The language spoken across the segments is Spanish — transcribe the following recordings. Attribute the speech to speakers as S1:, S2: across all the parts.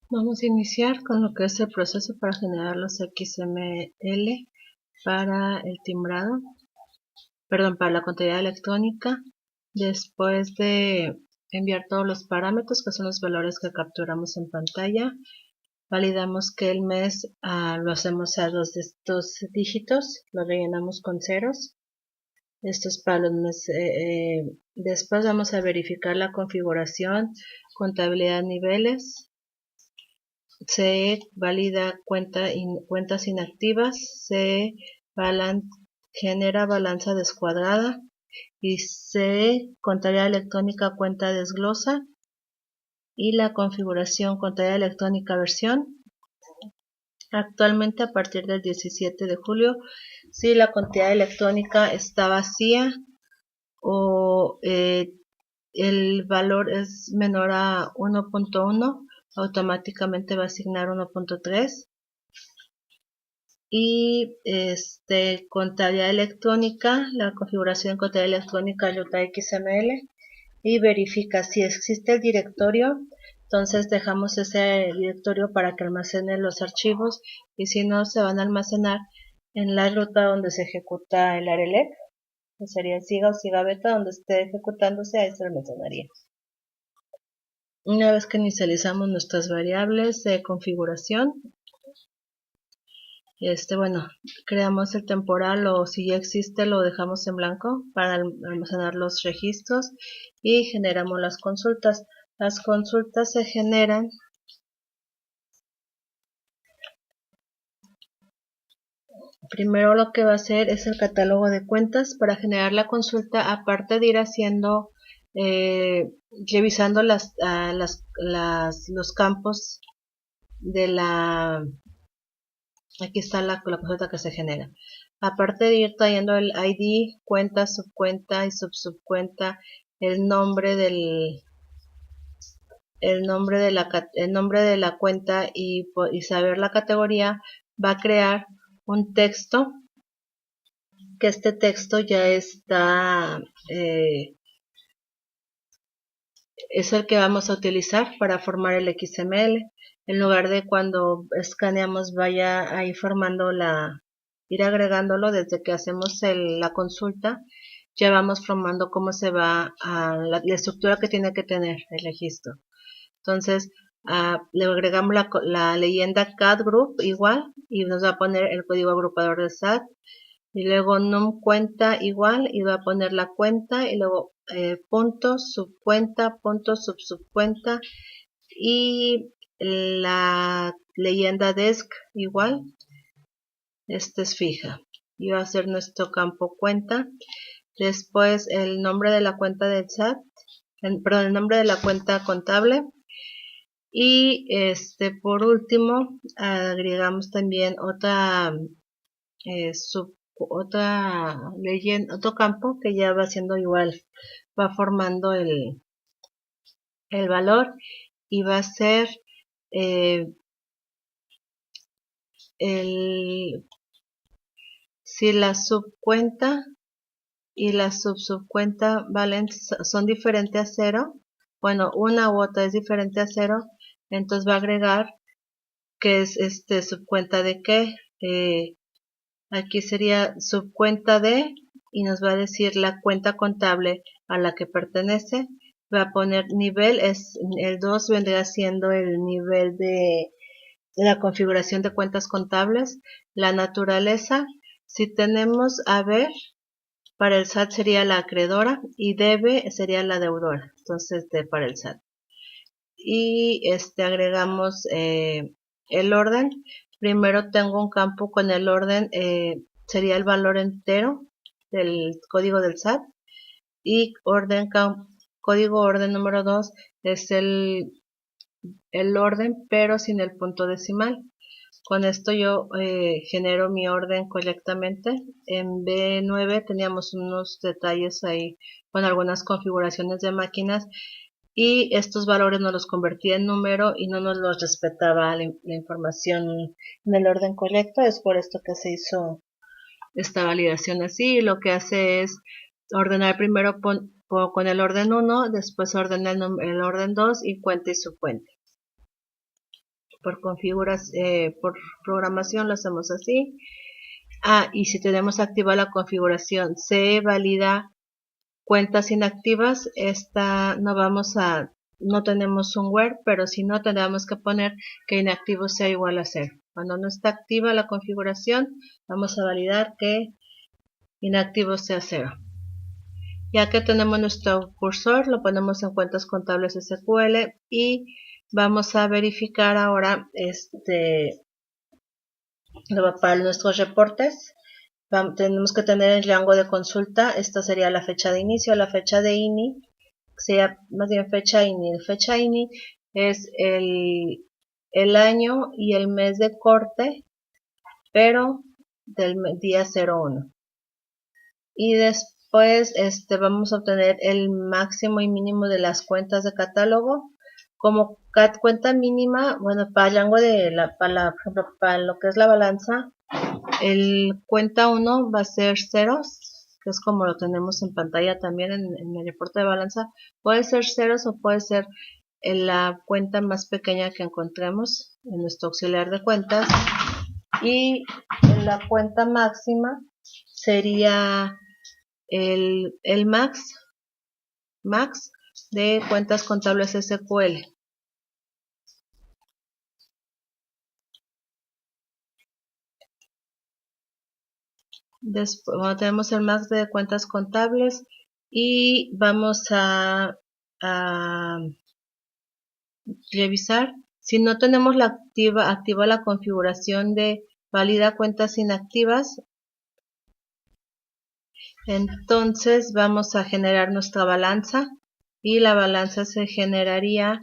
S1: Vamos a iniciar con lo que es el proceso para generar los XML para el timbrado, para la contabilidad electrónica. Después de enviar todos los parámetros, que son los valores que capturamos en pantalla, validamos que el mes lo hacemos a dos de estos dígitos, lo rellenamos con ceros. Esto es para los meses. Después vamos a verificar la configuración, contabilidad niveles. Se valida cuentas inactivas, se genera balanza descuadrada y se contabilidad electrónica cuenta desglosa y la configuración contabilidad electrónica versión. Actualmente a partir del 17 de julio, si la contabilidad electrónica está vacía o el valor es menor a 1.1, automáticamente va a asignar 1.3. Y contabilidad electrónica, la configuración de contabilidad electrónica ayuda XML y verifica si existe el directorio. Entonces dejamos ese directorio para que almacene los archivos, y si no, se van a almacenar en la ruta donde se ejecuta el ARELEC, que sería el SIGA o SIGA beta, donde esté ejecutándose, ahí se almacenaría. Una vez que inicializamos nuestras variables de configuración, creamos el temporal, o si ya existe lo dejamos en blanco para almacenar los registros, y generamos las consultas. Las consultas se generan primero. Lo que va a hacer es el catálogo de cuentas. Para generar la consulta, aparte de ir haciendo revisando los campos de aquí está la consulta que se genera. Aparte de ir trayendo el ID, cuenta, subcuenta y subcuenta, el nombre de la cuenta y saber la categoría, va a crear un texto, que este texto ya está, es el que vamos a utilizar para formar el XML. En lugar de cuando escaneamos vaya ahí formando ir agregándolo desde que hacemos la consulta, ya vamos formando cómo se va a la estructura que tiene que tener el registro. Entonces, le agregamos la leyenda CAD Group igual, y nos va a poner el código agrupador de SAT, y luego num cuenta igual, y va a poner la cuenta, y luego punto subcuenta, punto subcuenta, y la leyenda desk igual, es fija, y va a ser nuestro campo cuenta. Después el nombre de la cuenta del SAT, el nombre de la cuenta contable, y por último agregamos también otro campo que ya va siendo igual, va formando el valor, y va a ser si la subcuenta y la subcuenta son diferentes a 0, bueno, una u otra es diferente a 0, entonces va a agregar que es subcuenta de qué. Aquí sería subcuenta de, y nos va a decir la cuenta contable a la que pertenece. Va a poner nivel, el 2 vendría siendo el nivel de la configuración de cuentas contables. La naturaleza, si tenemos haber, para el SAT sería la acreedora, y debe sería la deudora, entonces para el SAT. Y agregamos el orden. Primero tengo un campo con el orden, sería el valor entero del código del SAT, y código orden número 2 es el orden, pero sin el punto decimal. Con esto yo genero mi orden correctamente. En B9 teníamos unos detalles ahí con algunas configuraciones de máquinas, y estos valores nos los convertía en número y no nos los respetaba la información en el orden correcto. Es por esto que se hizo esta validación así. Lo que hace es ordenar primero con el orden 1, después ordena el orden 2 y cuenta y subcuenta. por programación lo hacemos así. Y si tenemos activa la configuración, se valida cuentas inactivas. No tenemos un where, pero si no, tendríamos que poner que inactivo sea igual a 0. Cuando no está activa la configuración, vamos a validar que inactivo sea 0. Ya que tenemos nuestro cursor, lo ponemos en cuentas contables SQL y vamos a verificar ahora para nuestros reportes. Tenemos que tener el rango de consulta. Esta sería la fecha de inicio, la fecha de INI, sería más bien fecha INI. Fecha INI es el año y el mes de corte, pero del día 01. Y después vamos a obtener el máximo y mínimo de las cuentas de catálogo. Como cuenta mínima, bueno, para el rango por ejemplo, para lo que es la balanza, el cuenta 1 va a ser ceros, que es como lo tenemos en pantalla también en el reporte de balanza. Puede ser ceros o puede ser en la cuenta más pequeña que encontremos en nuestro auxiliar de cuentas. Y en la cuenta máxima sería el max de cuentas contables SQL. Después, tenemos el max de cuentas contables y vamos a revisar. Si no tenemos activa la configuración de valida cuentas inactivas, entonces vamos a generar nuestra balanza y la balanza se generaría.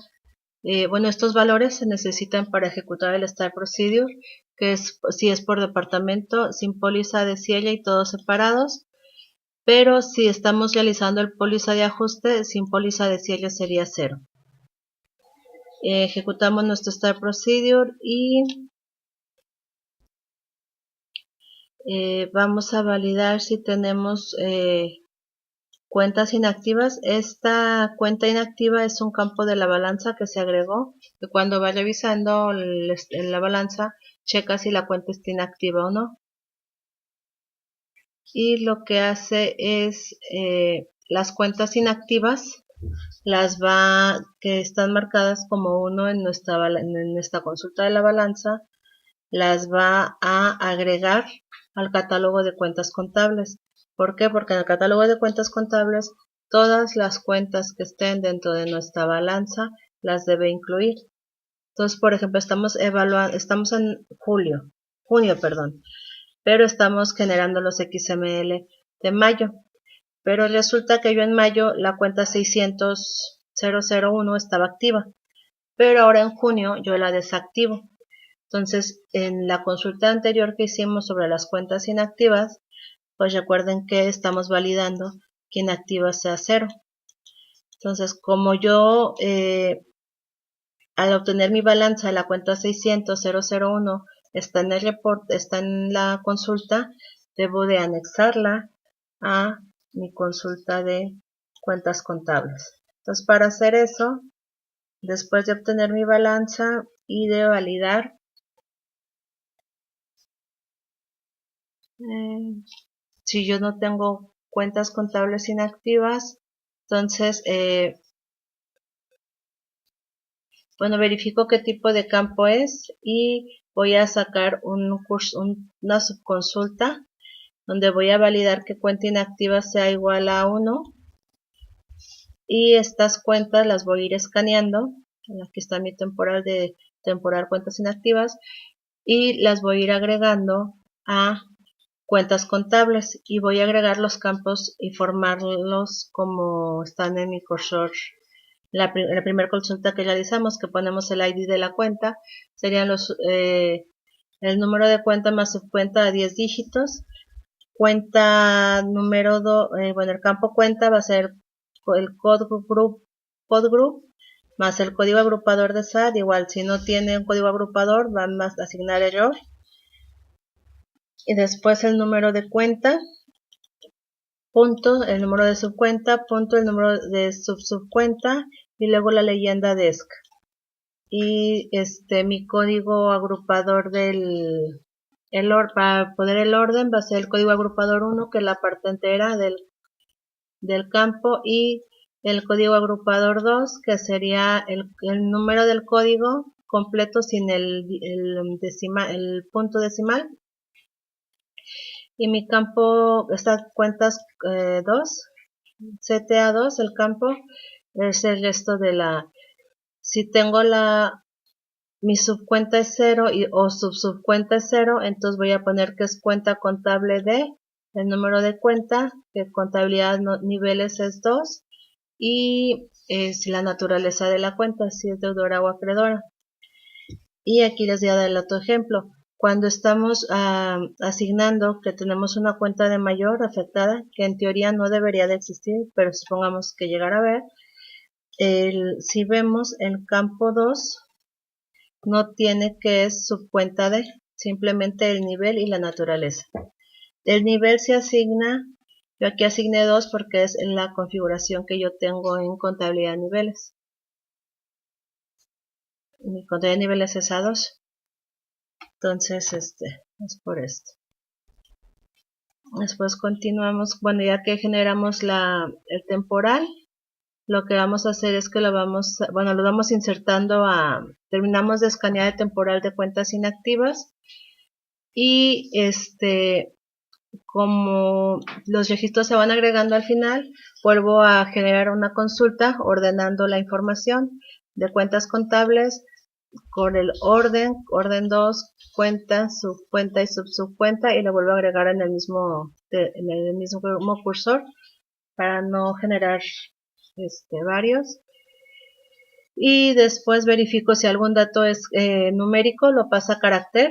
S1: Bueno, estos valores se necesitan para ejecutar el Start Procedure, que es si es por departamento, sin póliza de ciella y todos separados. Pero si estamos realizando el póliza de ajuste, sin póliza de ciella sería 0. Ejecutamos nuestro Start Procedure y vamos a validar si tenemos cuentas inactivas. Esta cuenta inactiva es un campo de la balanza que se agregó, que cuando va revisando la balanza checa si la cuenta está inactiva o no. Y lo que hace es las cuentas inactivas que están marcadas como 1 en nuestra consulta de la balanza, las va a agregar al catálogo de cuentas contables. ¿Por qué? Porque en el catálogo de cuentas contables todas las cuentas que estén dentro de nuestra balanza las debe incluir. Entonces, por ejemplo, estamos en junio, pero estamos generando los XML de mayo. Pero resulta que yo en mayo la cuenta 600.001 estaba activa, pero ahora en junio yo la desactivo. Entonces, en la consulta anterior que hicimos sobre las cuentas inactivas, pues recuerden que estamos validando que inactiva sea 0. Entonces, como yo al obtener mi balanza de la cuenta 600.001 está en el report, está en la consulta, debo de anexarla a mi consulta de cuentas contables. Entonces, para hacer eso, después de obtener mi balanza y de validar, si yo no tengo cuentas contables inactivas, entonces, bueno, verifico qué tipo de campo es y voy a sacar una subconsulta donde voy a validar que cuenta inactiva sea igual a 1 y estas cuentas las voy a ir escaneando. Aquí está mi temporal cuentas inactivas y las voy a ir agregando a cuentas contables y voy a agregar los campos y formarlos como están en mi cursor. La primera consulta que realizamos, que ponemos el ID de la cuenta, serían el número de cuenta más subcuenta a 10 dígitos. Cuenta número 2, bueno, el campo cuenta va a ser el code group más el código agrupador de SAT. Igual, si no tiene un código agrupador, van a asignar error. Y después el número de cuenta, punto, el número de subcuenta, punto, el número de subcuenta y luego la leyenda desk. y mi código agrupador para poner el orden va a ser el código agrupador 1, que es la parte entera del campo, y el código agrupador 2, que sería el número del código completo sin el punto decimal. Y mi campo, estas cuentas 2, CTA2, el campo, es el resto de si tengo mi subcuenta es 0 o subcuenta es 0, entonces voy a poner que es cuenta contable de, el número de cuenta, que contabilidad niveles es 2, y es la naturaleza de la cuenta, si es deudora o acreedora. Y aquí les voy a dar el otro ejemplo. Cuando estamos asignando que tenemos una cuenta de mayor afectada, que en teoría no debería de existir, pero supongamos que llegara a ver, si vemos el campo 2, no tiene que es subcuenta de, simplemente el nivel y la naturaleza. El nivel se asigna, yo aquí asigné 2 porque es la configuración que yo tengo en contabilidad de niveles. Mi contabilidad de niveles es A2. Entonces, es por esto. Después continuamos, bueno, ya que generamos el temporal, lo que vamos a hacer es que lo vamos insertando terminamos de escanear el temporal de cuentas inactivas, y como los registros se van agregando al final, vuelvo a generar una consulta ordenando la información de cuentas contables con el orden 2, cuenta, subcuenta y subcuenta, y lo vuelvo a agregar en el mismo cursor para no generar varios. Y después verifico si algún dato es numérico, lo pasa a carácter.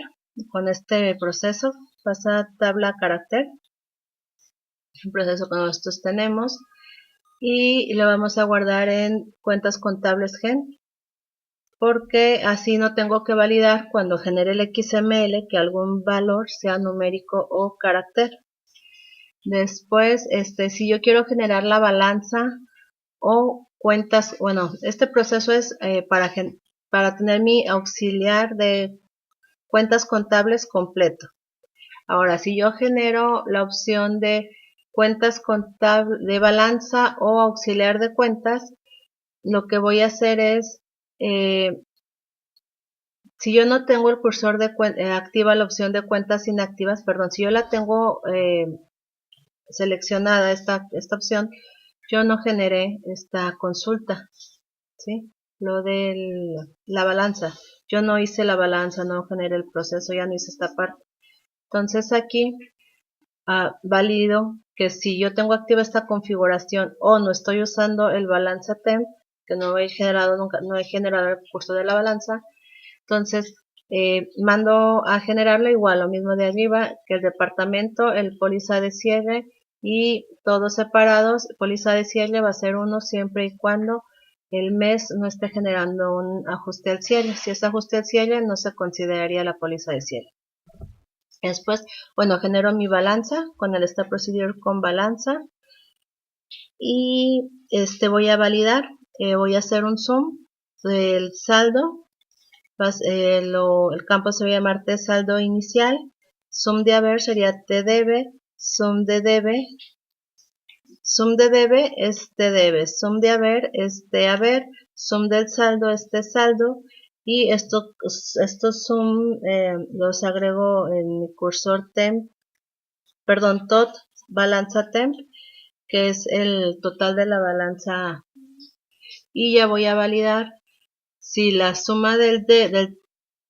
S1: Con este proceso pasa a tabla a carácter, un proceso que nosotros tenemos, y lo vamos a guardar en cuentas contables gen, porque así no tengo que validar cuando genere el XML que algún valor sea numérico o carácter. Después, si yo quiero generar la balanza o cuentas, bueno, este proceso es para tener mi auxiliar de cuentas contables completo. Ahora, si yo genero la opción de cuentas contables de balanza o auxiliar de cuentas, lo que voy a hacer es, si yo no tengo el cursor de activa la opción de cuentas inactivas, perdón, si yo la tengo seleccionada esta opción, yo no generé esta consulta, ¿sí? Lo de la balanza, yo no hice la balanza, no generé el proceso, ya no hice esta parte. Entonces aquí valido que si yo tengo activa esta configuración o no estoy usando el balanza temp, que no he generado nunca, no he generado el curso de la balanza, entonces mando a generarlo igual, lo mismo de arriba, que el departamento, el póliza de cierre, y todos separados. Póliza de cierre va a ser 1 siempre y cuando el mes no esté generando un ajuste al cierre. Si es ajuste al cierre, no se consideraría la póliza de cierre. Después, bueno, genero mi balanza con el step procedure con balanza, y voy a validar, voy a hacer un zoom del saldo. El campo se va a llamar T saldo inicial, sum de haber sería T debe, sum de debe es T debe, sum de haber es T haber, sum del saldo es T saldo, y estos sum los agrego en mi cursor temp, perdón, tot balanza temp, que es el total de la balanza, y ya voy a validar si la suma del T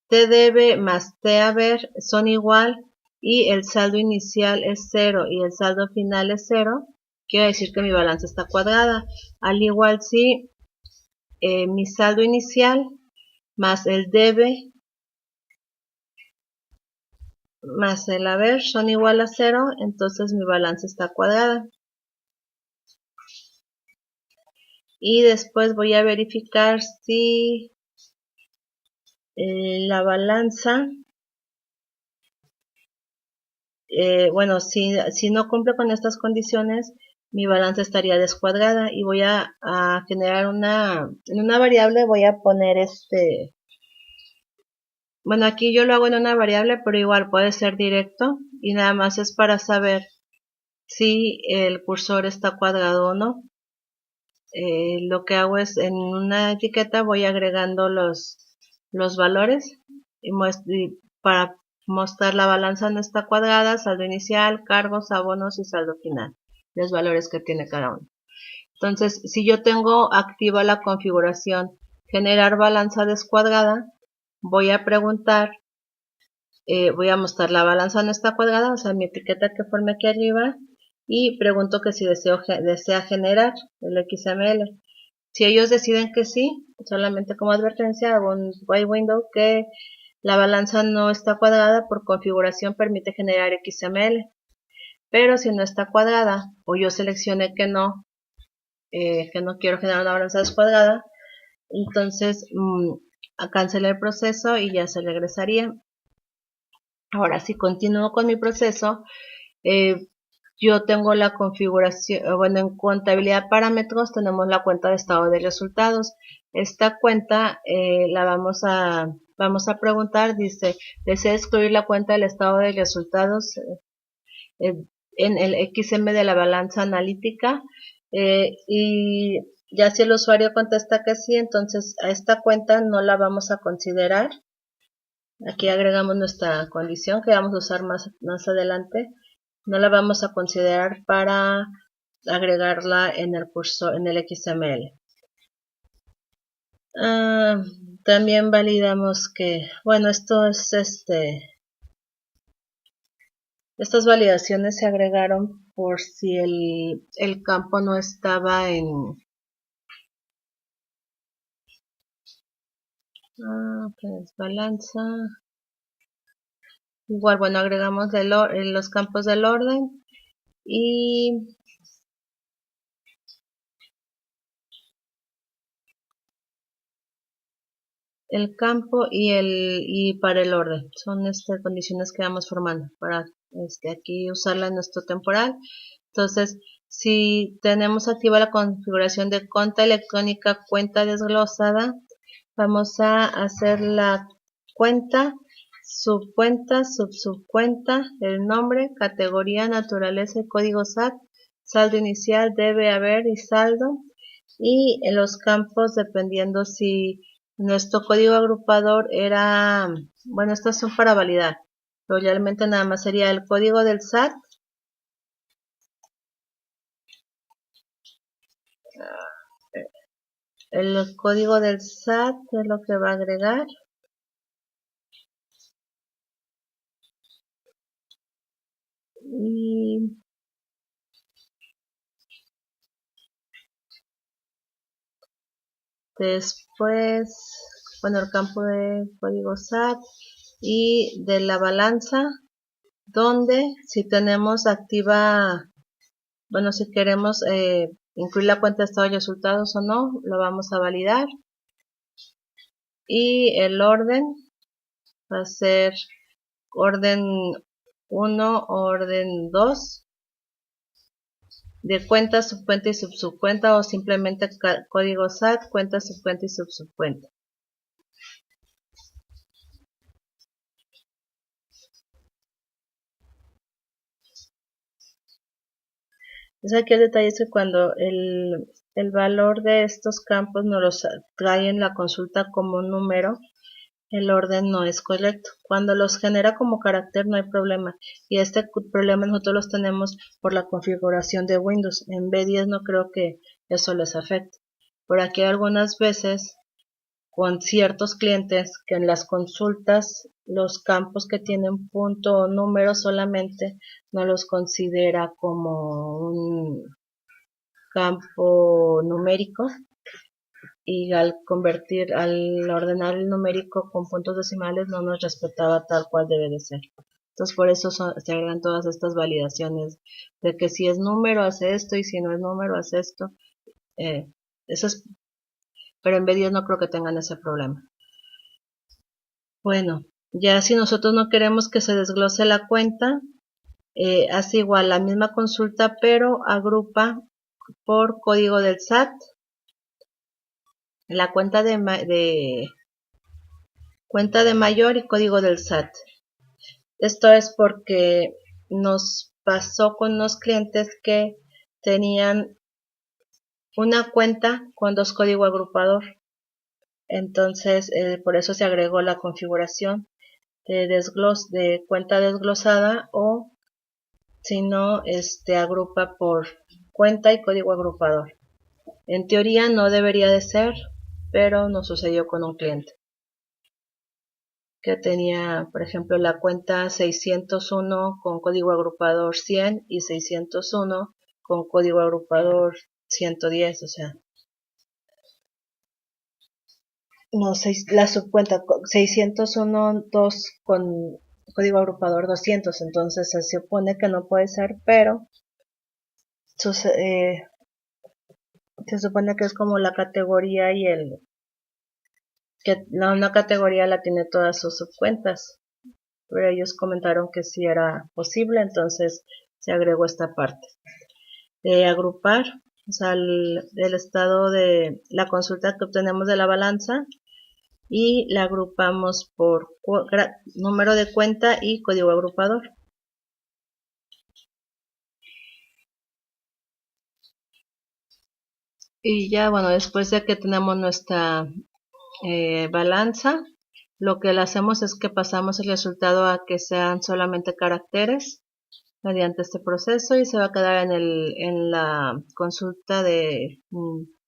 S1: debe más T haber son igual y el saldo inicial es 0 y el saldo final es 0, quiere decir que mi balanza está cuadrada. Al igual si mi saldo inicial más el debe más el haber son igual a 0, entonces mi balanza está cuadrada. Y después voy a verificar si la balanza, bueno, si no cumple con estas condiciones, mi balanza estaría descuadrada, y voy a generar en una variable voy a poner bueno, aquí yo lo hago en una variable, pero igual puede ser directo y nada más es para saber si el cursor está cuadrado o no. Lo que hago es en una etiqueta voy agregando los valores y para mostrar la balanza no está cuadrada, saldo inicial, cargos, abonos y saldo final, los valores que tiene cada uno. Entonces, si yo tengo activa la configuración generar balanza descuadrada, voy a preguntar, voy a mostrar la balanza no está cuadrada, o sea, mi etiqueta que formé aquí arriba, y pregunto que si desea generar el XML. Si ellos deciden que sí, solamente como advertencia hago un white window que la balanza no está cuadrada, por configuración permite generar XML. Pero si no está cuadrada o yo seleccioné que no quiero generar una balanza descuadrada, entonces cancelé el proceso y ya se regresaría. Ahora, si continúo con mi proceso, yo tengo la configuración, bueno, en contabilidad parámetros tenemos la cuenta de estado de resultados. Esta cuenta vamos a preguntar, dice, ¿desea excluir la cuenta del estado de resultados en el XM de la balanza analítica? Y ya si el usuario contesta que sí, entonces a esta cuenta no la vamos a considerar. Aquí agregamos nuestra condición que vamos a usar más adelante. No la vamos a considerar para agregarla en el curso, en el XML. También validamos que, bueno, esto es estas validaciones se agregaron por si el campo no estaba en balanza. Igual, bueno, agregamos los campos del orden y el campo y para el orden. Son condiciones que vamos formando para aquí usarla en nuestro temporal. Entonces, si tenemos activa la configuración de cuenta electrónica cuenta desglosada, vamos a hacer la cuenta, subcuenta, subcuenta, el nombre, categoría, naturaleza y código SAT, saldo inicial, debe haber y saldo, y en los campos dependiendo si nuestro código agrupador era, bueno, estos son para validar, pero realmente nada más sería el código del SAT, el código del SAT es lo que va a agregar. Y después, bueno, el campo de código SAT y de la balanza, donde si tenemos activa, bueno, si queremos incluir la cuenta de estado de resultados o no, lo vamos a validar. Y el orden va a ser orden 1, orden 2, de cuenta, subcuenta y subcuenta, o simplemente código SAT, cuenta, subcuenta y subcuenta. Entonces aquí el detalle es que cuando el valor de estos campos nos los trae en la consulta como un número, el orden no es correcto. Cuando los genera como carácter no hay problema. Y este problema nosotros los tenemos por la configuración de Windows. En B10 no creo que eso les afecte. Por aquí algunas veces con ciertos clientes que en las consultas los campos que tienen punto o número solamente no los considera como un campo numérico, y al ordenar el numérico con puntos decimales no nos respetaba tal cual debe de ser. Entonces por eso se agregan todas estas validaciones de que si es número hace esto y si no es número hace esto. Eso es, pero en B10 no creo que tengan ese problema. Bueno, ya si nosotros no queremos que se desglose la cuenta, hace igual la misma consulta, pero agrupa por código del SAT. La cuenta cuenta de mayor y código del SAT. Esto es porque nos pasó con unos clientes que tenían una cuenta con 2 código agrupador. Entonces, por eso se agregó la configuración de cuenta desglosada, o si no, agrupa por cuenta y código agrupador. En teoría no debería de ser, pero nos sucedió con un cliente que tenía, por ejemplo, la cuenta 601 con código agrupador 100 y 601 con código agrupador 110, o sea, no, la subcuenta 601, 2 con código agrupador 200, entonces se supone que no puede ser, pero se supone que es como la categoría y que una categoría la tiene todas sus subcuentas, pero ellos comentaron que sí era posible, entonces se agregó esta parte de agrupar, o sea, el estado de la consulta que obtenemos de la balanza, y la agrupamos por número de cuenta y código agrupador. Y ya, bueno, después de que tenemos nuestra balanza, lo que le hacemos es que pasamos el resultado a que sean solamente caracteres mediante este proceso, y se va a quedar en la consulta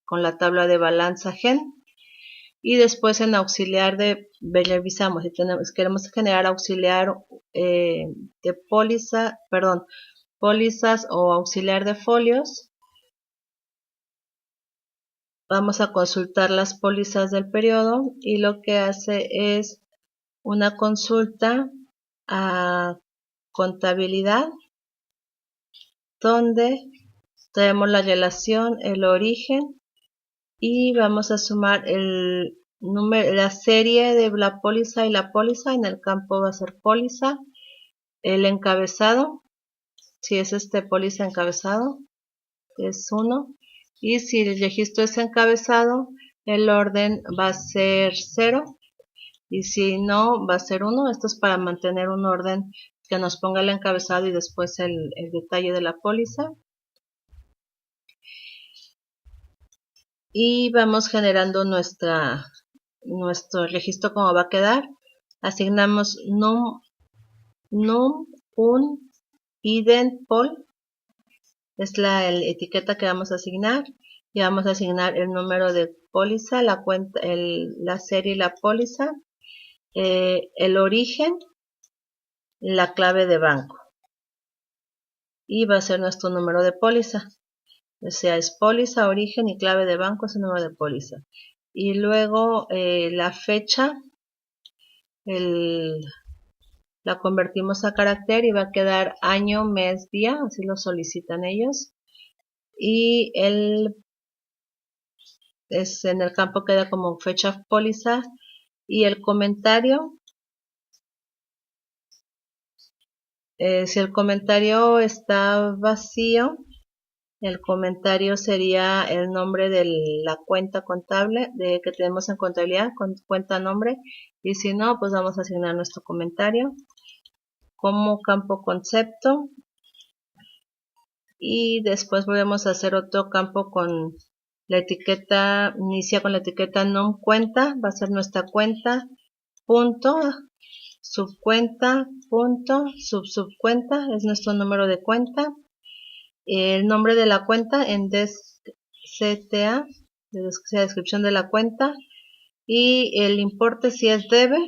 S1: con la tabla de balanza gen. Y después en auxiliar revisamos si queremos generar auxiliar de pólizas o auxiliar de folios. Vamos a consultar las pólizas del periodo, y lo que hace es una consulta a contabilidad, donde tenemos la relación, el origen, y vamos a sumar la serie de la póliza y la póliza. En el campo va a ser póliza, el encabezado, si es póliza encabezado, es 1, y si el registro es encabezado, el orden va a ser 0, y si no, va a ser 1. Esto es para mantener un orden que nos ponga el encabezado y después el detalle de la póliza. Y vamos generando nuestro registro como va a quedar. Asignamos num un ident pol, es la etiqueta que vamos a asignar, y vamos a asignar el número de póliza, la cuenta, la serie y la póliza, el origen, la clave de banco, y va a ser nuestro número de póliza. O sea, es póliza, origen y clave de banco, es el número de póliza. Y luego la fecha, la convertimos a carácter y va a quedar año, mes, día, así lo solicitan ellos. Y en el campo queda como fecha póliza, y el comentario, si el comentario está vacío, el comentario sería el nombre de la cuenta contable que tenemos en contabilidad, con cuenta nombre, y si no, pues vamos a asignar nuestro comentario como campo concepto, y después volvemos a hacer otro campo con la etiqueta, inicia con la etiqueta num cuenta, va a ser nuestra cuenta, punto, subcuenta, punto, subcuenta, es nuestro número de cuenta, el nombre de la cuenta en DCTA, descripción de la cuenta, y el importe si es debe,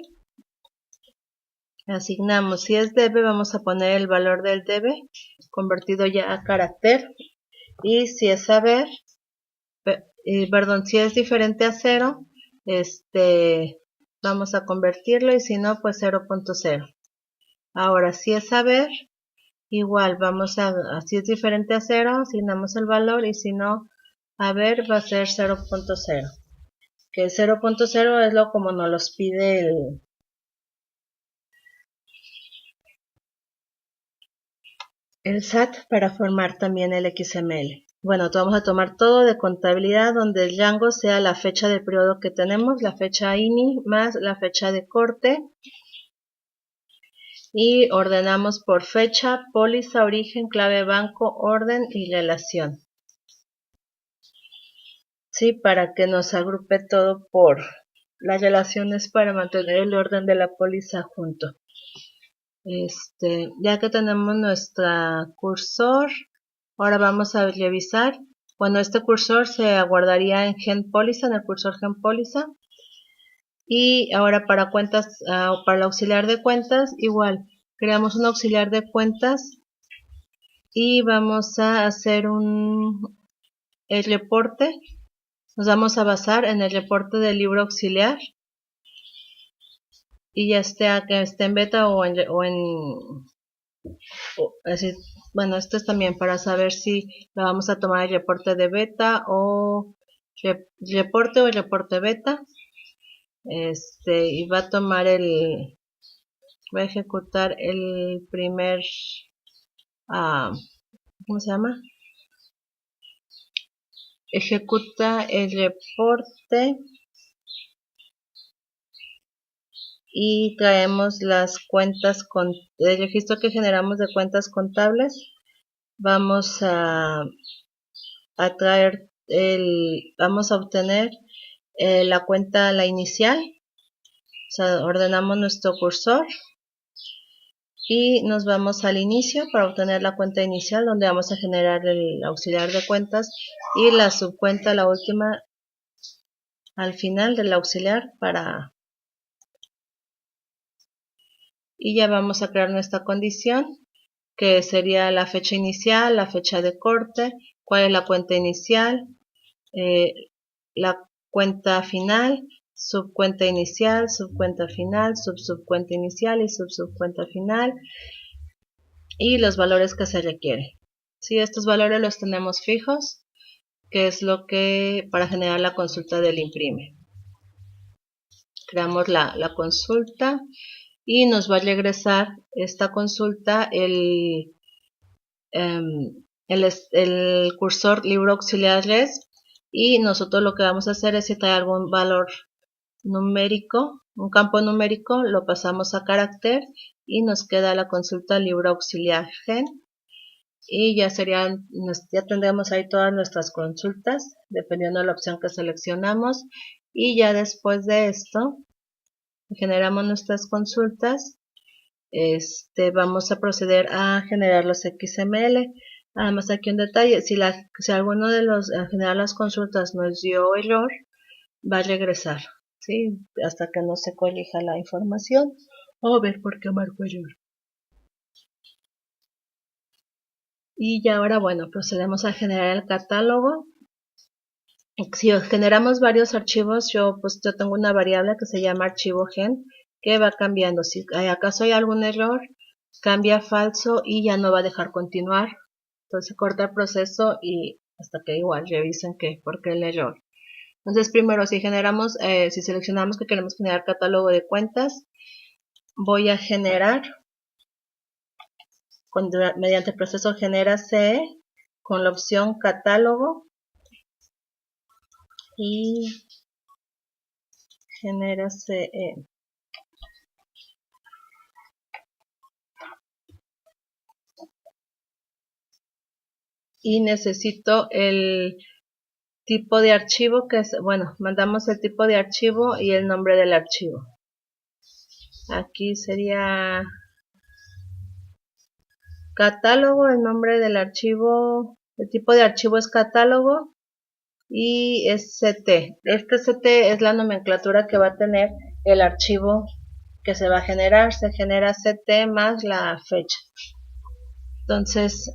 S1: asignamos, si es debe vamos a poner el valor del debe convertido ya a carácter, y si es haber, si es diferente a 0, vamos a convertirlo, y si no, pues 0.0. Ahora, si es haber, igual si es diferente a 0, asignamos el valor, y si no, haber va a ser 0.0. Que 0.0 es lo como nos los pide el SAT para formar también el XML. Bueno, vamos a tomar todo de contabilidad donde el rango sea la fecha del periodo que tenemos, la fecha INI más la fecha de corte. Y ordenamos por fecha, póliza, origen, clave banco, orden y relación. Sí, para que nos agrupe todo por las relaciones para mantener el orden de la póliza junto. Ya que tenemos nuestra cursor, ahora vamos a revisar. Bueno, este cursor se aguardaría en Gen Póliza, en el cursor Gen Póliza. Y ahora para cuentas, para el auxiliar de cuentas, igual, creamos un auxiliar de cuentas y vamos a hacer el reporte. Nos vamos a basar en el reporte del libro auxiliar y ya que esté en beta así, bueno, esto es también para saber si lo vamos a tomar el reporte de beta o reporte o el reporte beta. Y va a tomar va a ejecutar el primer, ¿cómo se llama? Ejecuta el reporte y traemos las cuentas el registro que generamos de cuentas contables. Vamos a traer vamos a obtener la cuenta, la inicial. O sea, ordenamos nuestro cursor y nos vamos al inicio para obtener la cuenta inicial, donde vamos a generar el auxiliar de cuentas y la subcuenta, la última, al final del auxiliar y ya vamos a crear nuestra condición, que sería la fecha inicial, la fecha de corte, cuál es la cuenta inicial, la cuenta final, subcuenta inicial, subcuenta final, subcuenta inicial y subcuenta final, y los valores que se requieren. Si estos valores los tenemos fijos, que es lo que para generar la consulta del imprime. Creamos la consulta y nos va a regresar esta consulta el cursor libro auxiliar res, y nosotros lo que vamos a hacer es si trae algún valor numérico, un campo numérico, lo pasamos a carácter y nos queda la consulta libro auxiliar gen, y ya tendremos ahí todas nuestras consultas dependiendo de la opción que seleccionamos. Y ya después de esto generamos nuestras consultas. Vamos a proceder a generar los XML. Además, aquí un detalle, si alguno de los generar las consultas nos dio error, va a regresar, ¿sí? Hasta que no se corrija la información o ver por qué marcó error. Y ya ahora, bueno, procedemos a generar el catálogo. Si generamos varios archivos, yo tengo una variable que se llama archivo gen, que va cambiando. Si acaso hay algún error, cambia a falso y ya no va a dejar continuar. Entonces corta el proceso y hasta que igual revisen por qué el error. Entonces primero, si seleccionamos que queremos generar catálogo de cuentas, voy a generar mediante el proceso genera CE con la opción catálogo y genera CE. Y necesito el tipo de archivo que es, bueno, mandamos el tipo de archivo y el nombre del archivo. Aquí sería catálogo, el nombre del archivo, el tipo de archivo es catálogo y es CT. Este CT es la nomenclatura que va a tener el archivo que se va a generar. Se genera CT más la fecha. Entonces,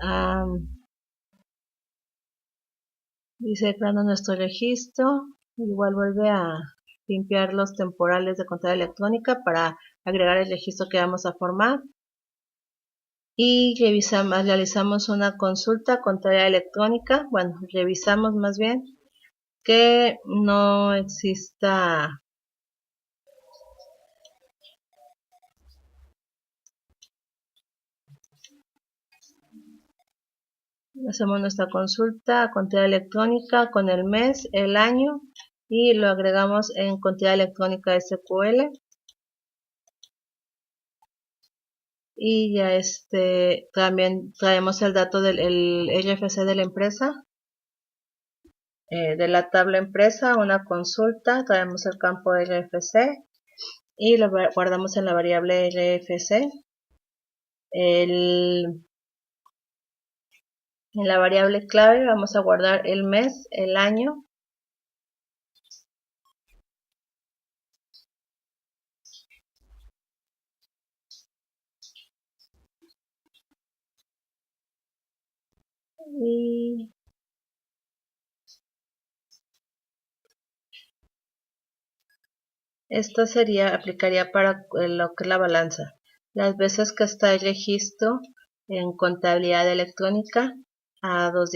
S1: dice creando nuestro registro. Igual vuelve a limpiar los temporales de contabilidad electrónica para agregar el registro que vamos a formar. Y realizamos una consulta contabilidad electrónica. Bueno, revisamos más bien que no exista Hacemos nuestra consulta a contabilidad electrónica con el mes, el año y lo agregamos en contabilidad electrónica SQL. Y ya también traemos el dato del RFC de la empresa, de la tabla empresa, una consulta, traemos el campo RFC y lo guardamos en la variable RFC. En la variable clave vamos a guardar el mes, el año y esto aplicaría para lo que es la balanza. Las veces que está el registro en contabilidad electrónica a dos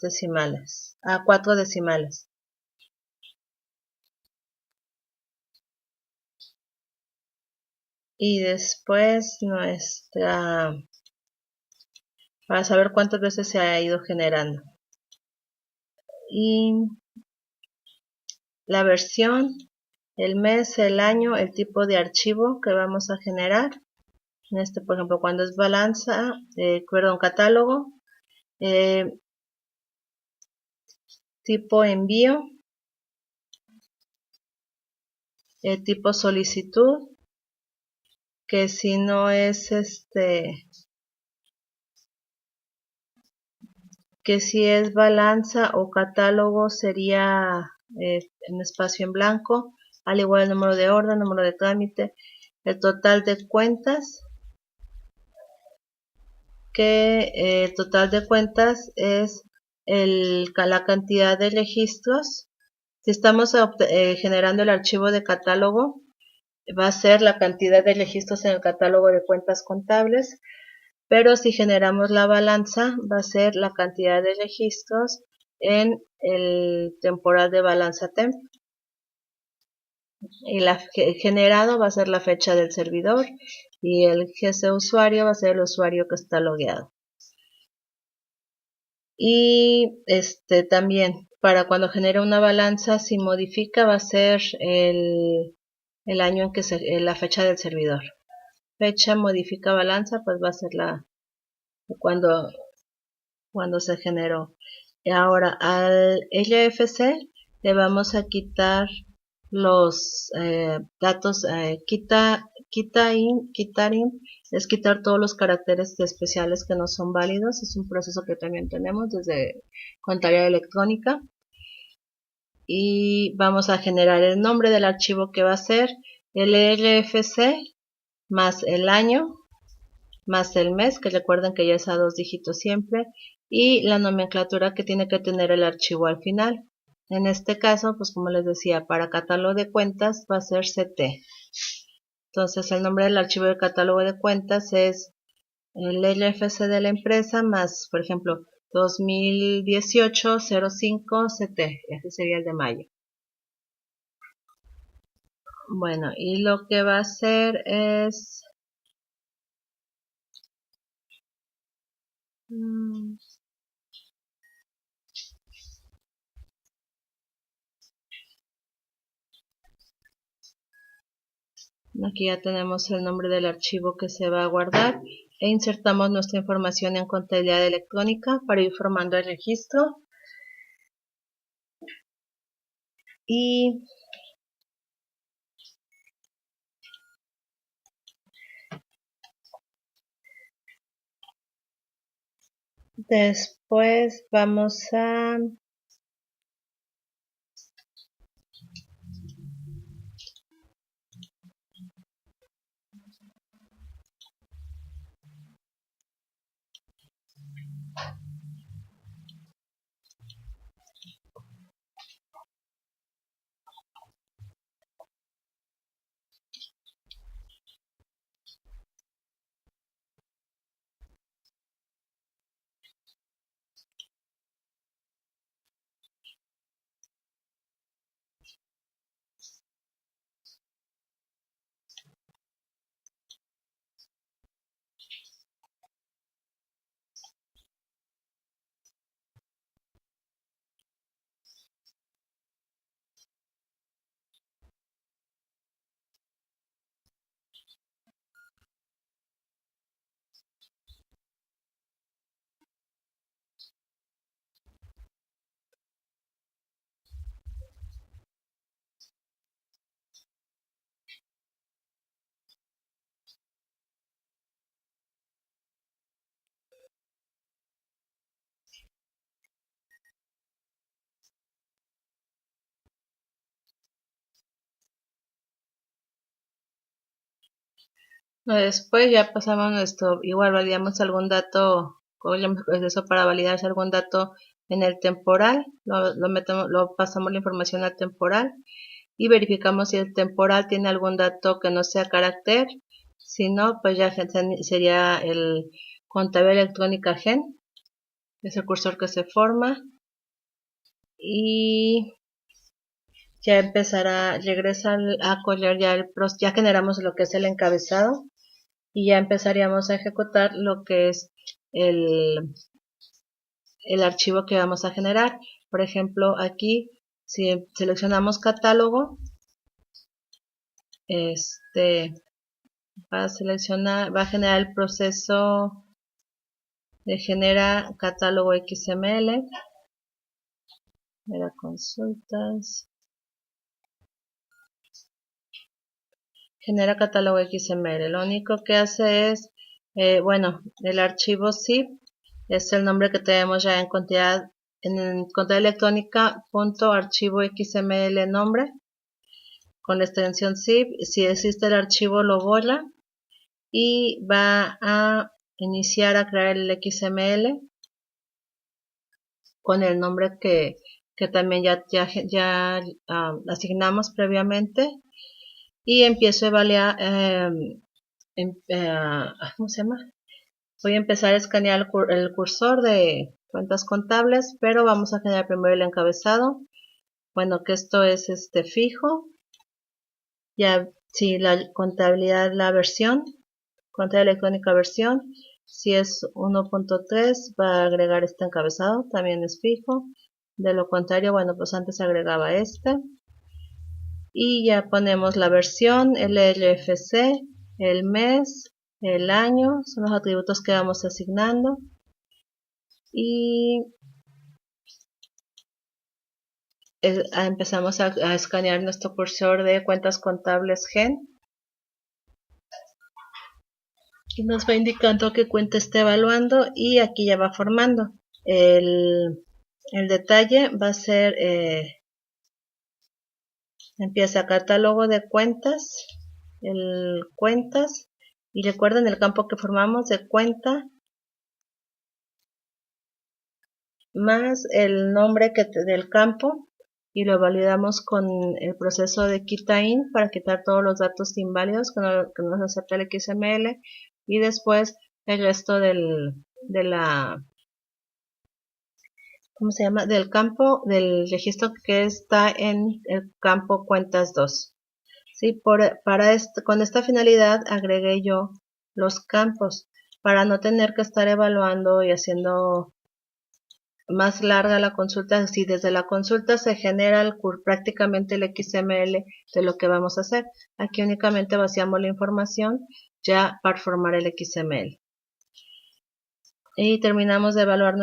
S1: decimales, a 4 decimales. Y después para saber cuántas veces se ha ido generando. Y la versión, el mes, el año, el tipo de archivo que vamos a generar. Por ejemplo, cuando es balanza, catálogo, tipo envío, tipo solicitud, que si no es que si es balanza o catálogo sería en espacio en blanco, al igual el número de orden, número de trámite, el total de cuentas, que el total de cuentas es la cantidad de registros. Si estamos generando el archivo de catálogo, va a ser la cantidad de registros en el catálogo de cuentas contables, pero si generamos la balanza, va a ser la cantidad de registros en el temporal de balanza temp. Y generado va a ser la fecha del servidor y el GC usuario va a ser el usuario que está logueado. Y también para cuando genere una balanza, si modifica va a ser el año en que la fecha del servidor. Fecha modifica balanza, pues va a ser cuando se generó. Ahora al LFC le vamos a quitar los datos, quitar in es quitar todos los caracteres especiales que no son válidos. Es un proceso que también tenemos desde contabilidad electrónica. Y vamos a generar el nombre del archivo que va a ser el RFC más el año más el mes, que recuerden que ya es a 2 dígitos siempre, y la nomenclatura que tiene que tener el archivo al final. En este caso, pues como les decía, para catálogo de cuentas va a ser CT. Entonces el nombre del archivo de catálogo de cuentas es el LFC de la empresa más, por ejemplo, 2018-05 CT. Ese sería el de mayo. Bueno, y lo que va a hacer es... Aquí ya tenemos el nombre del archivo que se va a guardar e insertamos nuestra información en contabilidad electrónica para ir formando el registro. Y después vamos a Después ya pasamos nuestro, igual validamos algún dato, cogemos el proceso para validar si algún dato en el temporal, lo metemos, lo pasamos la información al temporal y verificamos si el temporal tiene algún dato que no sea carácter. Si no, pues ya sería el contabilidad electrónica gen, es el cursor que se forma y ya empezará, regresa a correr ya ya generamos lo que es el encabezado y ya empezaríamos a ejecutar lo que es el, el archivo que vamos a generar. Por ejemplo, aquí si seleccionamos catálogo, va a generar el proceso de genera catálogo XML, genera consultas, genera catálogo XML. Lo único que hace es, bueno, el archivo zip es el nombre que tenemos ya en contabilidad electrónica punto archivo XML nombre con la extensión zip. Si existe el archivo lo borra y va a iniciar a crear el XML con el nombre que también ya asignamos previamente y empiezo a evaluar ¿cómo se llama? Voy a empezar a escanear el cursor de cuentas contables, pero vamos a generar primero el encabezado. Bueno, que esto es fijo. Ya, si la contabilidad, la versión, contabilidad electrónica versión, si es 1.3 va a agregar este encabezado, también es fijo. De lo contrario, bueno, pues antes agregaba este. Y ya ponemos la versión, el RFC, el mes, el año, son los atributos que vamos asignando. Y empezamos a escanear nuestro cursor de cuentas contables gen. Y nos va indicando qué cuenta está evaluando y aquí ya va formando. El detalle va a ser, empieza catálogo de cuentas, el cuentas, y recuerden el campo que formamos de cuenta más el nombre del campo y lo validamos con el proceso de quita-in para quitar todos los datos inválidos que no nos acepta el XML y después el resto de la, ¿cómo se llama? Del campo del registro que está en el campo cuentas 2. ¿Sí? Con esta finalidad agregué yo los campos para no tener que estar evaluando y haciendo más larga la consulta. Si desde la consulta se genera prácticamente el XML de lo que vamos a hacer, aquí únicamente vaciamos la información ya para formar el XML y terminamos de evaluar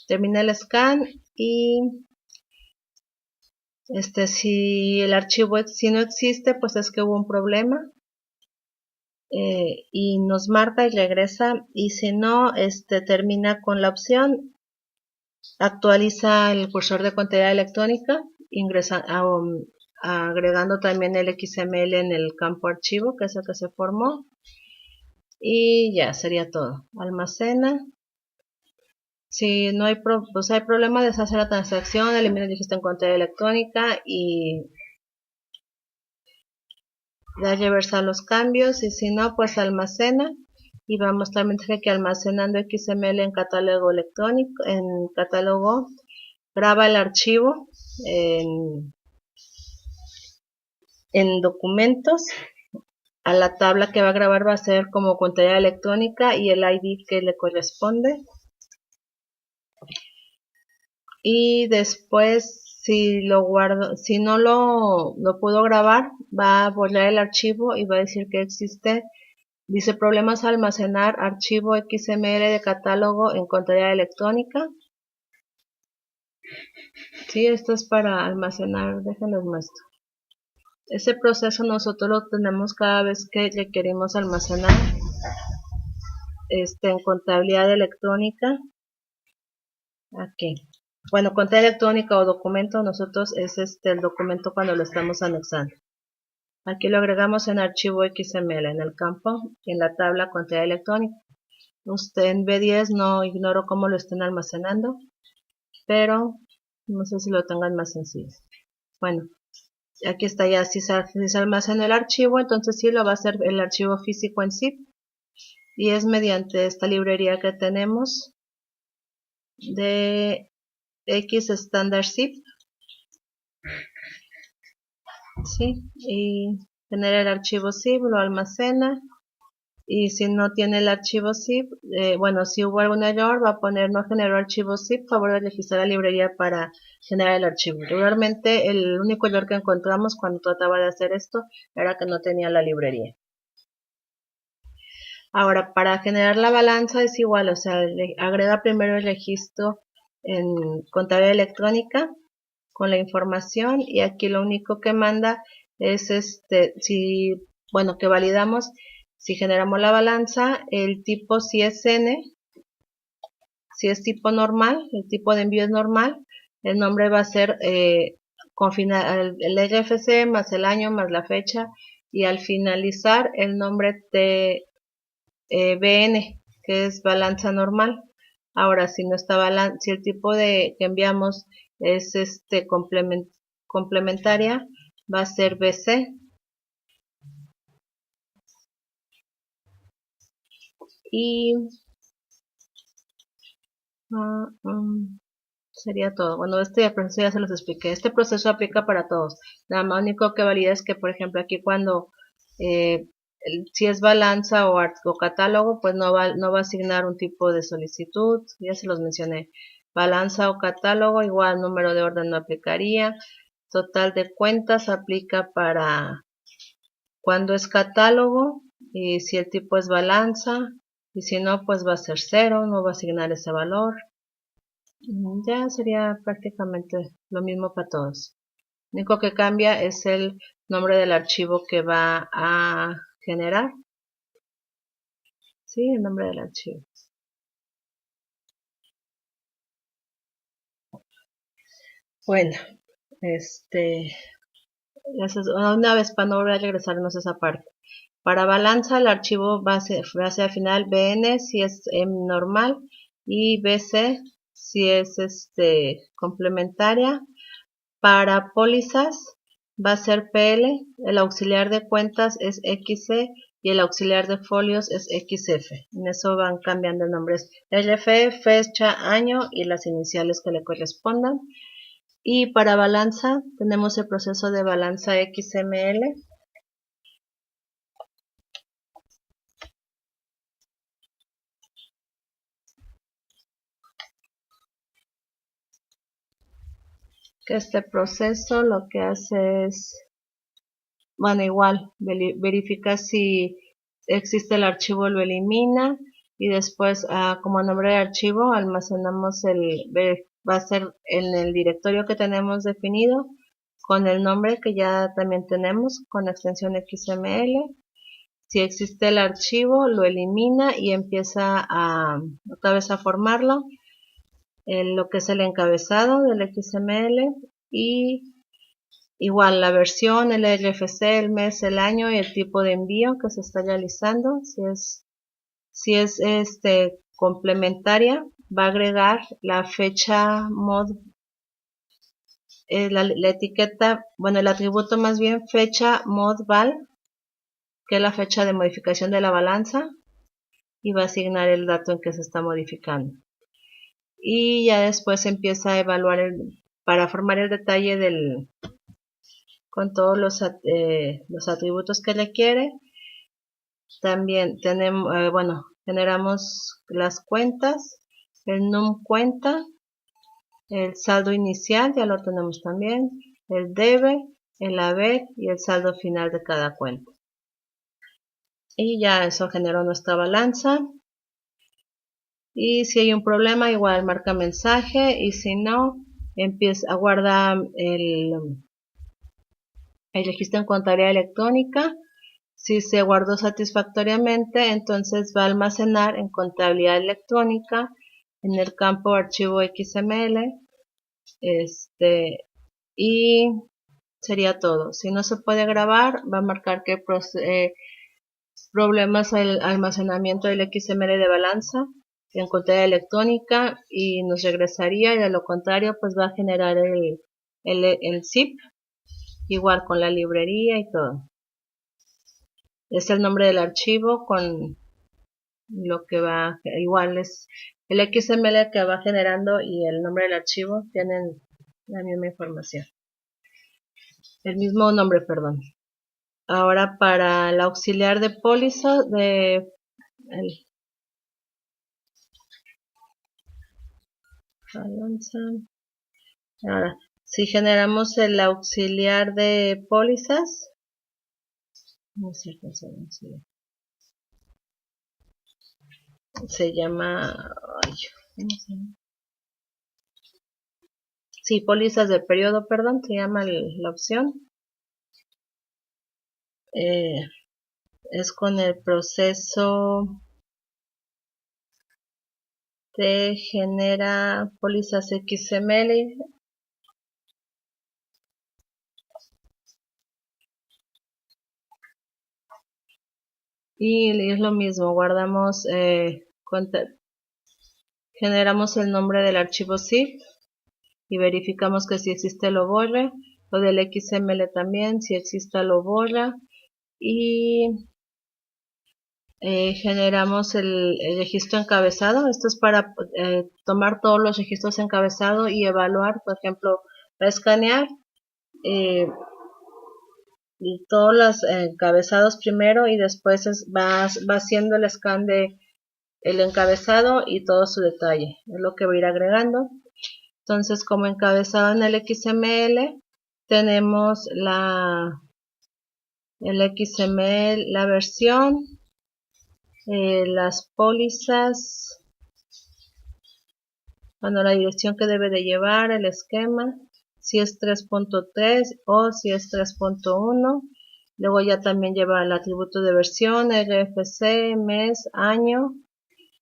S1: termina el scan y si el archivo si no existe pues es que hubo un problema y nos marca y regresa y si no termina con la opción actualiza el cursor de contabilidad electrónica agregando también el XML en el campo archivo que es el que se formó y ya sería todo. Almacena. Si no hay, pues hay problema, deshace la transacción, elimina el registro en contabilidad electrónica y da reversa a los cambios y si no pues almacena y va a mostrarme que almacenando XML en catálogo electrónico, en catálogo graba el archivo en documentos. A la tabla que va a grabar va a ser como contabilidad electrónica y el ID que le corresponde. Y después si no lo puedo grabar, va a borrar el archivo y va a decir que existe. Dice problemas al almacenar archivo XML de catálogo en contabilidad electrónica. Sí, esto es para almacenar, déjenles muestro. Ese proceso nosotros lo tenemos cada vez que requerimos almacenar en contabilidad electrónica. Aquí. Bueno, contabilidad electrónica o documento, nosotros es el documento cuando lo estamos anexando. Aquí lo agregamos en archivo XML, en el campo, en la tabla contabilidad electrónica. Usted en B10 no ignoro cómo lo estén almacenando, pero no sé si lo tengan más sencillo. Bueno, aquí está ya, si se almacena el archivo, entonces sí lo va a hacer el archivo físico en zip, y es mediante esta librería que tenemos de Xstandard Zip, ¿sí? Y tener el archivo zip, lo almacena, y si no tiene el archivo zip, bueno, si hubo algún error, va a poner no generó archivo zip, favor de registrar la librería para generar el archivo. Regularmente el único error que encontramos cuando trataba de hacer esto era que no tenía la librería. Ahora, para generar la balanza es igual, o sea, agrega primero el registro en contabilidad electrónica con la información, y aquí lo único que manda es bueno, que validamos si generamos la balanza, el tipo si es N, si es tipo normal, el tipo de envío es normal, el nombre va a ser el RFC más el año más la fecha, y al finalizar el nombre de BN, que es balanza normal. Ahora, si no está si el tipo de que enviamos es complementaria, va a ser BC. Y sería todo. Bueno, este proceso ya se los expliqué. Este proceso aplica para todos. Nada más único que valida es que, por ejemplo, aquí cuando si es balanza o catálogo, pues no va a asignar un tipo de solicitud. Ya se los mencioné. Balanza o catálogo, igual número de orden no aplicaría. Total de cuentas aplica para cuando es catálogo, y si el tipo es balanza, y si no, pues va a ser cero, no va a asignar ese valor. Ya sería prácticamente lo mismo para todos. Lo único que cambia es el nombre del archivo que va a generar. Sí, el nombre del archivo. Bueno, una vez para no volver a regresarnos a esa parte. Para balanza el archivo va a ser al final BN si es normal, y BC si es complementaria. Para pólizas va a ser PL, el auxiliar de cuentas es XC y el auxiliar de folios es XF. En eso van cambiando el nombre. RF, fecha, año y las iniciales que le correspondan. Y para balanza tenemos el proceso de balanza XML. Que este proceso lo que hace es, bueno, igual, verifica si existe el archivo, lo elimina, y después como nombre de archivo almacenamos va a ser en el directorio que tenemos definido con el nombre que ya también tenemos con la extensión XML. Si existe el archivo, lo elimina y empieza otra vez a formarlo en lo que es el encabezado del XML, y igual la versión, el RFC, el mes, el año y el tipo de envío que se está realizando. Si es complementaria, va a agregar la fecha mod, la etiqueta, bueno, el atributo más bien fecha mod val, que es la fecha de modificación de la balanza, y va a asignar el dato en que se está modificando. Y ya después empieza a evaluar para formar el detalle con todos los atributos que requiere. También tenemos, bueno, generamos las cuentas, el num cuenta, el saldo inicial, ya lo tenemos también, el debe, el haber y el saldo final de cada cuenta. Y ya eso generó nuestra balanza. Y si hay un problema, igual marca mensaje, y si no, empieza a guardar el registro en contabilidad electrónica. Si se guardó satisfactoriamente, entonces va a almacenar en contabilidad electrónica en el campo archivo XML, y sería todo. Si no se puede grabar, va a marcar que problemas al almacenamiento del XML de balanza en contraseña electrónica y nos regresaría, y de lo contrario pues va a generar el zip igual con la librería y todo. Es el nombre del archivo con lo que va, igual es el XML que va generando y el nombre del archivo tienen la misma información, el mismo nombre, perdón. Ahora para el auxiliar de póliza ahora, si generamos el auxiliar de pólizas, no sé qué se llama, ay, ¿cómo se llama? Sí, pólizas de periodo, perdón, se llama la opción. Es con el proceso de genera pólizas XML. Y es lo mismo, guardamos, generamos el nombre del archivo zip y verificamos que si existe lo borra, lo del XML también, si existe lo borra, y generamos el registro encabezado. Esto es para tomar todos los registros encabezados y evaluar, por ejemplo, va a escanear todos los encabezados primero y después va haciendo el scan de el encabezado y todo su detalle, es lo que voy a ir agregando. Entonces, como encabezado en el XML tenemos el XML, la versión, las pólizas, bueno, la dirección que debe de llevar, el esquema, si es 3.3 o si es 3.1. Luego ya también lleva el atributo de versión, RFC, mes, año,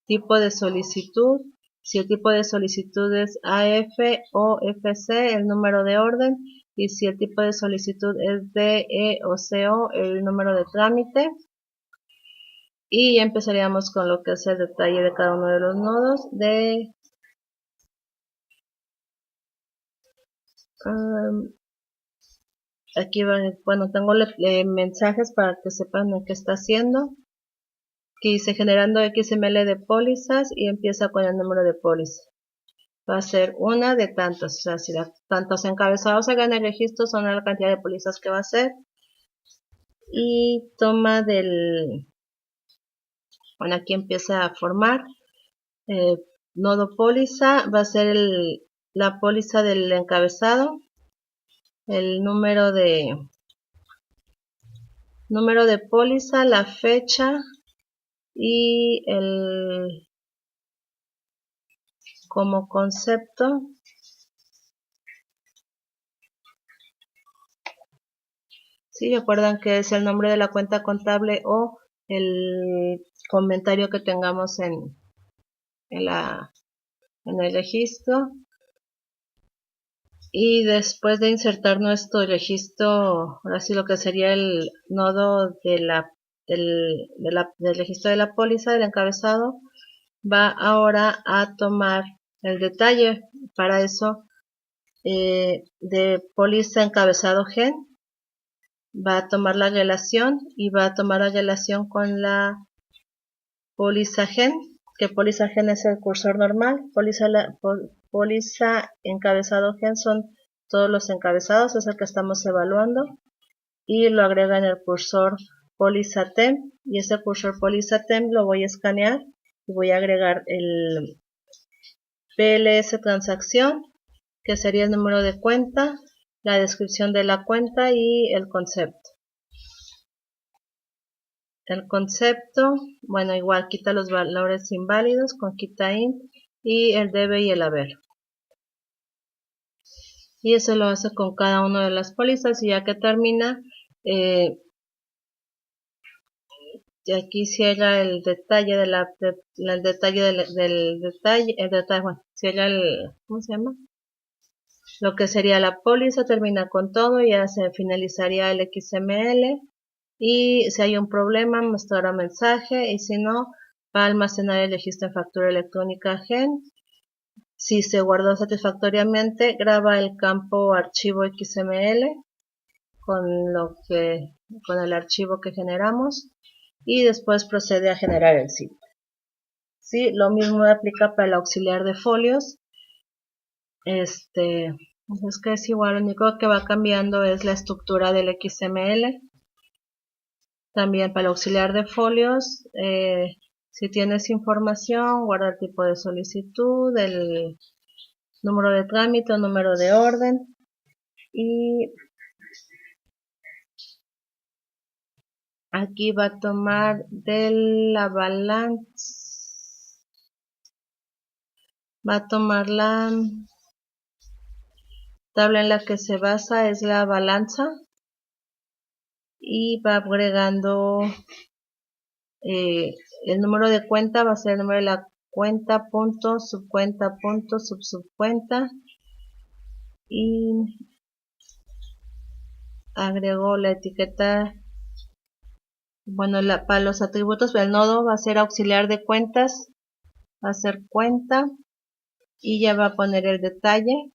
S1: tipo de solicitud, si el tipo de solicitud es AF o FC, el número de orden, y si el tipo de solicitud es DE o CO, el número de trámite. Y ya empezaríamos con lo que es el detalle de cada uno de los nodos. Aquí bueno, tengo mensajes para que sepan qué está haciendo. Aquí dice generando XML de pólizas y empieza con el número de póliza. Va a ser una de tantos, o sea, si tantos encabezados hagan el registro son la cantidad de pólizas que va a ser. Y toma bueno, aquí empieza a formar nodo póliza, va a ser la póliza del encabezado, el número de póliza, la fecha y como concepto ¿sí? Recuerdan que es el nombre de la cuenta contable o el comentario que tengamos en el registro. Y después de insertar nuestro registro, ahora sí lo que sería el nodo del registro de la póliza, del encabezado, va ahora a tomar el detalle. Para eso, de póliza encabezado gen, va a tomar la relación y va a tomar la relación con la póliza gen, que póliza gen es el cursor normal, póliza encabezado gen son todos los encabezados, es el que estamos evaluando, y lo agrega en el cursor póliza tem, y ese cursor póliza tem lo voy a escanear y voy a agregar el PLS transacción, que sería el número de cuenta, la descripción de la cuenta y el concepto. El concepto, bueno, igual quita los valores inválidos con quita int y el debe y el haber. Y eso lo hace con cada una de las pólizas y ya que termina, y aquí cierra el detalle de el detalle, bueno, cierra ¿cómo se llama? lo que sería la póliza, termina con todo, ya se finalizaría el XML y si hay un problema mostrará mensaje y si no va a almacenar el registro en factura electrónica GEN. Si se guardó satisfactoriamente, graba el campo archivo XML con el archivo que generamos y después procede a generar el zip. Sí, lo mismo aplica para el auxiliar de folios. Es que es igual, lo único que va cambiando es la estructura del XML. También para el auxiliar de folios, si tienes información, guarda el tipo de solicitud, el número de trámite, número de orden y aquí va a tomar de la balanza, va a tomar la tabla en la que se basa es la balanza y va agregando el número de cuenta, va a ser el número de la cuenta punto subcuenta punto subcuenta y agregó la etiqueta, bueno, para los atributos del nodo va a ser auxiliar de cuentas, va a ser cuenta y ya va a poner el detalle,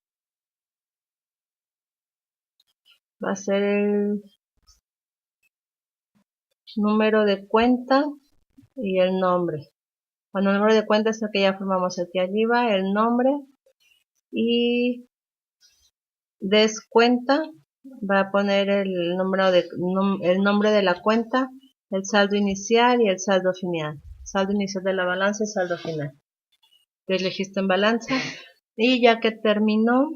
S1: va a ser el número de cuenta y el nombre. Bueno, el número de cuenta es el que ya formamos aquí arriba, el nombre y descuenta va a poner el nombre de la cuenta, el saldo inicial y el saldo final. Saldo inicial de la balanza y saldo final del registro en balanza. Y ya que terminó,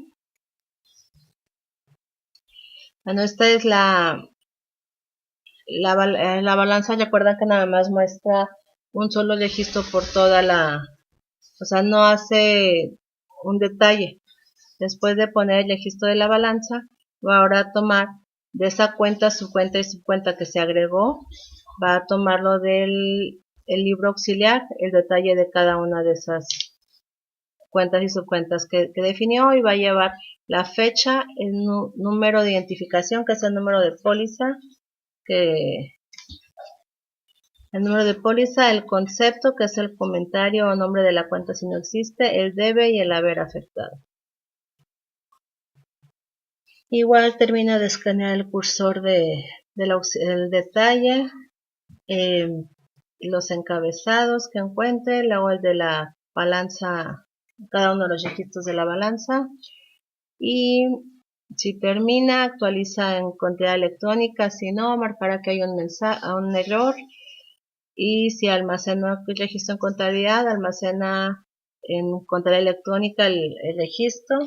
S1: bueno, esta es la balanza. Recuerda que nada más muestra un solo registro por toda o sea, no hace un detalle. Después de poner el registro de la balanza, va ahora a tomar de esa cuenta, su cuenta y su cuenta que se agregó, va a tomarlo del el libro auxiliar, el detalle de cada una de esas cuentas y subcuentas que definió y va a llevar la fecha, el número de identificación, que es el número de póliza, el concepto, que es el comentario o nombre de la cuenta si no existe, el debe y el haber afectado. Igual termina de escanear el cursor del detalle, los encabezados que encuentre, luego el de la balanza, cada uno de los registros de la balanza y si termina actualiza en contabilidad electrónica, si no marcará que hay un error y si almacena el registro en contabilidad, almacena en contabilidad electrónica el registro.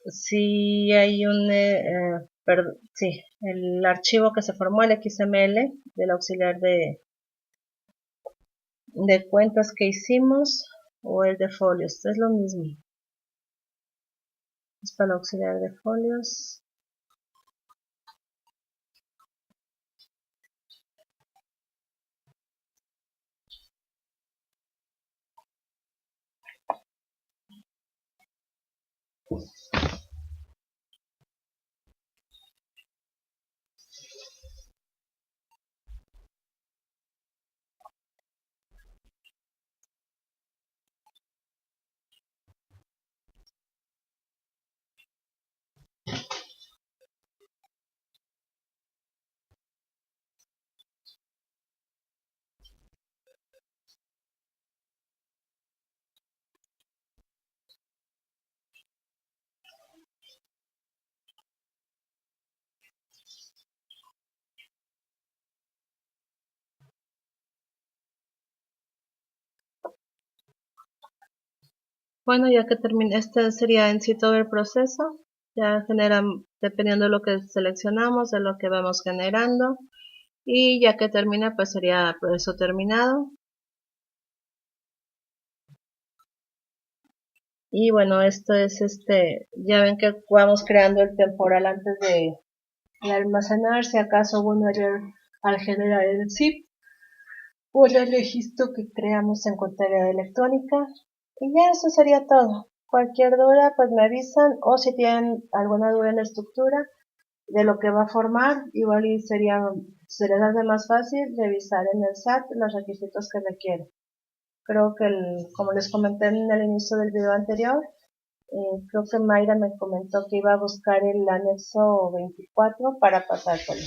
S1: Si hay el archivo que se formó, el XML del auxiliar de cuentas que hicimos o el de folios, es lo mismo. Es para el auxiliar de folios. Bueno, ya que termine, este sería en sí todo el proceso. Ya genera, dependiendo de lo que seleccionamos, de lo que vamos generando. Y ya que termina, pues sería el proceso terminado. Y bueno, esto es ya ven que vamos creando el temporal antes de almacenar, si acaso hubo un error al generar el zip o el registro que creamos en contabilidad electrónica. Y ya eso sería todo. Cualquier duda, pues me avisan, o si tienen alguna duda en la estructura de lo que va a formar, igual y se les hace más fácil revisar en el SAT los requisitos que requiere. Creo que, como les comenté en el inicio del video anterior, creo que Mayra me comentó que iba a buscar el anexo 24 para pasárselo.